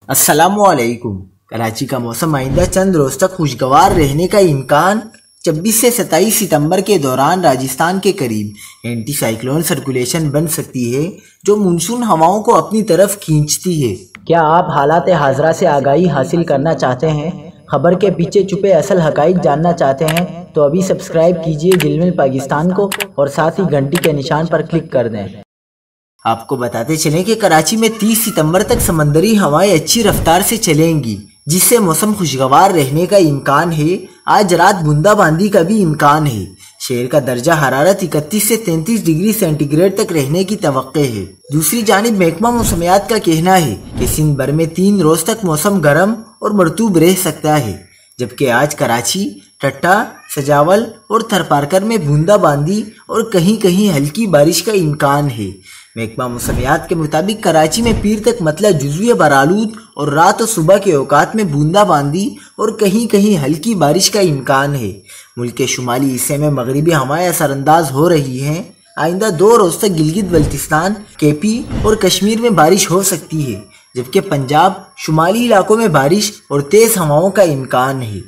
السلام علیکم۔ کراچی کا موسم آئندہ چند روز تک خوشگوار رہنے کا امکان۔ 26 سے 27 ستمبر کے دوران راجستھان کے قریب اینٹی سائیکلون سرکولیشن بن سکتی ہے جو مونسون ہواؤں کو اپنی طرف کھینچتی ہے۔ کیا آپ حالات حاضرہ سے آگاہی حاصل کرنا چاہتے ہیں؟ خبر کے پیچھے چھپے اصل حقائق جاننا چاہتے ہیں تو ابھی سبسکرائب کیجئے جلمل پاکستان کو اور ساتھ ہی گھنٹی کے نشان پر کلک کر دیں۔ آپ کو بتاتے چلیں کہ کراچی میں 30 ستمبر تک سمندری ہوائیں اچھی رفتار سے چلیں گی جس سے موسم خوشگوار رہنے کا امکان ہے۔ آج رات بوندا باندی کا بھی امکان ہے۔ شہر کا درجہ حرارت 31 سے 33 ڈگری سینٹی گریڈ تک رہنے کی توقع ہے۔ دوسری جانب محکمہ موسمیات کا کہنا ہے کہ سندھ بھر میں 3 روز تک موسم گرم اور مرطوب رہ سکتا ہے، جبکہ آج کراچی، ٹٹا، سجاول اور تھرپارکر میں بوندا باندی اور کہیں کہیں ہلکی بارش کا امکان ہے۔ محکمہ موسمیات کے مطابق کراچی میں پیر تک مطلع جزوی برآلود اور رات و صبح کے اوقات میں بوندا باندی اور کہیں کہیں ہلکی بارش کا امکان ہے۔ ملک کے شمالی حصے میں مغربی ہوائیں اثر انداز ہو رہی ہیں۔ آئندہ 2 روز تک گلگت بلتستان، کے پی اور کشمیر میں بارش ہو سکتی ہے، جبکہ پنجاب، شمالی علاقوں میں بارش اور تیز ہواؤں کا امکان ہے۔